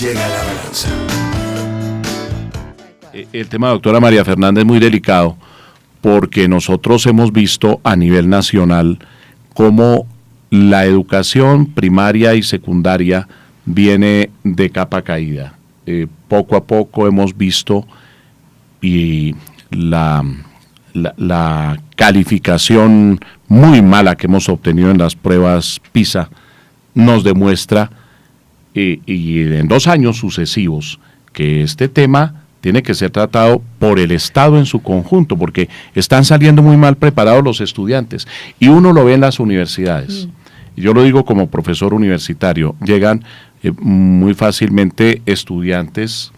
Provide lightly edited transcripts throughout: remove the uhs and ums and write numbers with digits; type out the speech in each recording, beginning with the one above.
llega la balanza. El tema, doctora María Fernanda, es muy delicado porque nosotros hemos visto a nivel nacional cómo la educación primaria y secundaria viene de capa caída. Poco a poco hemos visto y la calificación muy mala que hemos obtenido en las pruebas PISA nos demuestra y en 2 años sucesivos que este tema tiene que ser tratado por el Estado en su conjunto, porque están saliendo muy mal preparados los estudiantes, y uno lo ve en las universidades. Yo lo digo como profesor universitario, llegan muy fácilmente estudiantes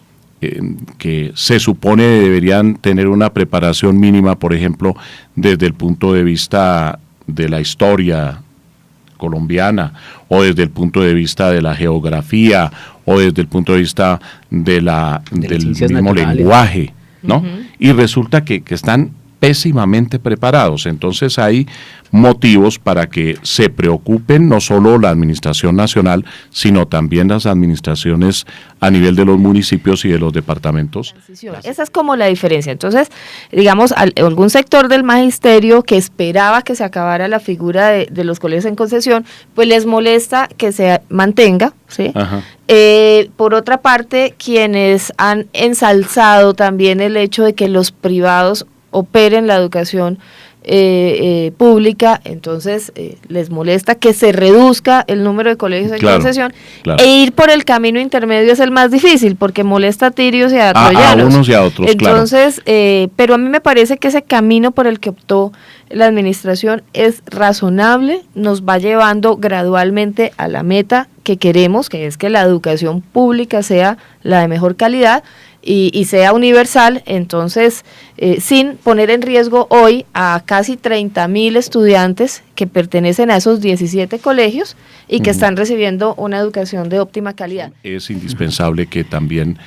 que se supone deberían tener una preparación mínima, por ejemplo, desde el punto de vista de la historia colombiana, o desde el punto de vista de la geografía, o desde el punto de vista del mismo lenguaje, ¿no? Y resulta que están pésimamente preparados. Entonces hay motivos para que se preocupen no solo la administración nacional, sino también las administraciones a nivel de los municipios y de los departamentos. Esa es como la diferencia. Entonces, digamos, algún sector del magisterio que esperaba que se acabara la figura de los colegios en concesión, pues les molesta que se mantenga, ¿sí? Por otra parte, quienes han ensalzado también el hecho de que los privados operen la educación pública, entonces les molesta que se reduzca el número de colegios en concesión, e ir por el camino intermedio es el más difícil, porque molesta a tirios y a troyanos. A unos y a otros, entonces, pero a mí me parece que ese camino por el que optó la administración es razonable, nos va llevando gradualmente a la meta que queremos, que es que la educación pública sea la de mejor calidad, y sea universal, entonces sin poner en riesgo hoy a casi 30.000 estudiantes que pertenecen a esos 17 colegios y que están recibiendo una educación de óptima calidad. Es indispensable que también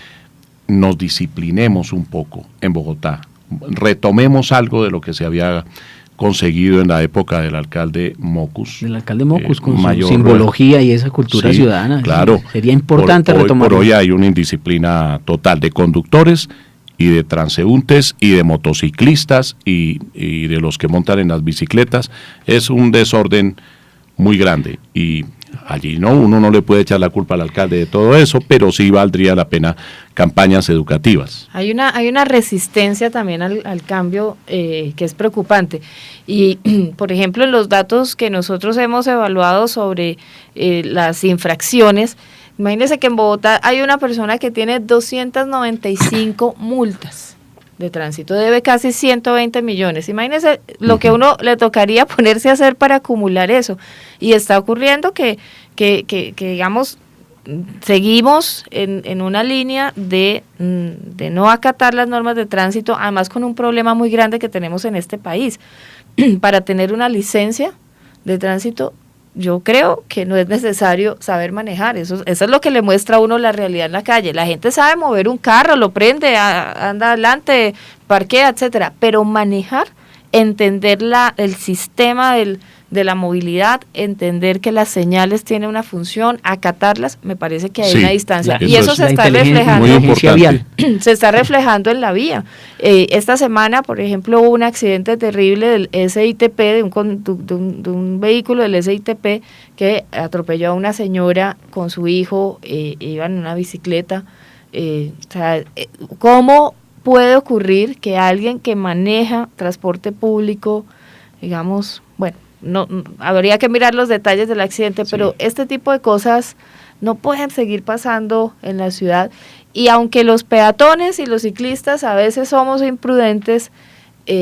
nos disciplinemos un poco en Bogotá, retomemos algo de lo que se había conseguido en la época del alcalde Mocus. Del alcalde Mocus, con su simbología y esa cultura ciudadana. Claro. Sería importante retomar. Por hoy hay una indisciplina total de conductores y de transeúntes y de motociclistas y de los que montan en las bicicletas. Es un desorden muy grande y allí uno no le puede echar la culpa al alcalde de todo eso, pero sí valdría la pena campañas educativas. Hay una resistencia también al cambio que es preocupante, y por ejemplo en los datos que nosotros hemos evaluado sobre las infracciones, imagínense que en Bogotá hay una persona que tiene 295 multas de tránsito, debe casi 120 millones. Imagínense lo que uno le tocaría ponerse a hacer para acumular eso. Y está ocurriendo que digamos, seguimos en una línea de no acatar las normas de tránsito, además con un problema muy grande que tenemos en este país. Para tener una licencia de tránsito, yo creo que no es necesario saber manejar, eso es lo que le muestra a uno la realidad en la calle. La gente sabe mover un carro, lo prende, anda adelante, parquea, etcétera, pero manejar, entender el sistema de la movilidad, entender que las señales tienen una función, acatarlas, me parece que hay una distancia, y eso se está reflejando, se está reflejando en la vía. Esta semana, por ejemplo, hubo un accidente terrible del SITP, de un vehículo del SITP que atropelló a una señora con su hijo, iban en una bicicleta. ¿Cómo puede ocurrir que alguien que maneja transporte público, digamos, bueno, no habría que mirar los detalles del accidente, pero este tipo de cosas no pueden seguir pasando en la ciudad, y aunque los peatones y los ciclistas a veces somos imprudentes,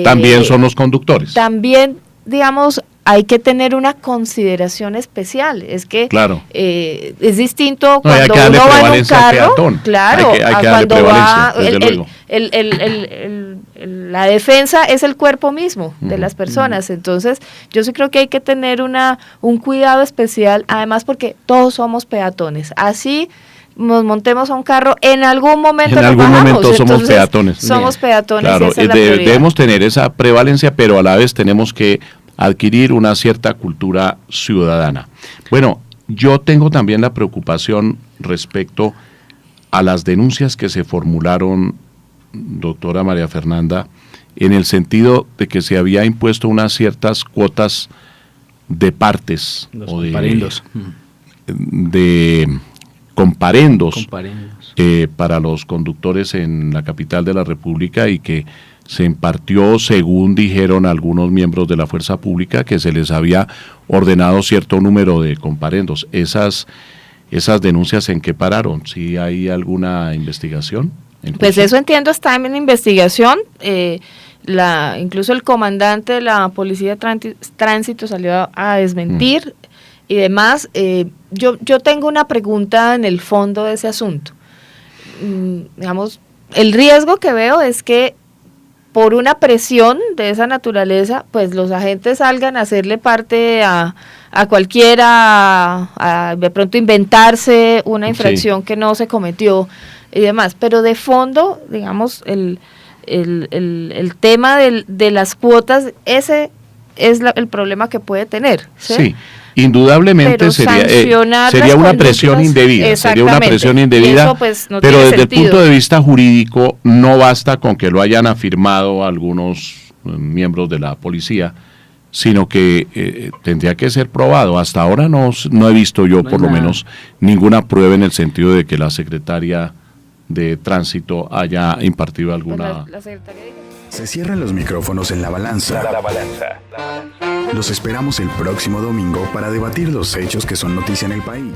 también son los conductores. También, digamos, hay que tener una consideración especial, es que es distinto cuando uno va en un carro, claro, hay que cuando va, la defensa es el cuerpo mismo de las personas, entonces yo sí creo que hay que tener un cuidado especial, además porque todos somos peatones, así nos montemos a un carro, en algún momento somos peatones. Somos peatones, claro, y esa es la prioridad. Debemos tener esa prevalencia, pero a la vez tenemos que adquirir una cierta cultura ciudadana. Bueno, yo tengo también la preocupación respecto a las denuncias que se formularon, doctora María Fernanda, en el sentido de que se había impuesto unas ciertas cuotas de partes los o comparendos. de comparendos. Para los conductores en la capital de la República, y que se impartió, según dijeron algunos miembros de la fuerza pública, que se les había ordenado cierto número de comparendos. ¿Esas denuncias en qué pararon? ¿Sí hay alguna investigación? Pues eso entiendo, está en investigación. Incluso el comandante de la Policía de Tránsito salió a desmentir y demás. Yo tengo una pregunta en el fondo de ese asunto. Digamos, el riesgo que veo es que por una presión de esa naturaleza, pues los agentes salgan a hacerle parte a cualquiera, a de pronto inventarse una infracción que no se cometió y demás. Pero de fondo, digamos, el tema de las cuotas, ese es el problema que puede tener. Sí. Indudablemente sería una presión indebida, Eso, pues, no pero tiene desde sentido. el punto de vista jurídico no basta con que lo hayan afirmado algunos miembros de la policía, sino que tendría que ser probado. Hasta ahora no he visto yo, por lo menos, ninguna prueba en el sentido de que la secretaria de Tránsito haya impartido alguna... Se cierran los micrófonos en La Balanza. Los esperamos el próximo domingo para debatir los hechos que son noticia en el país.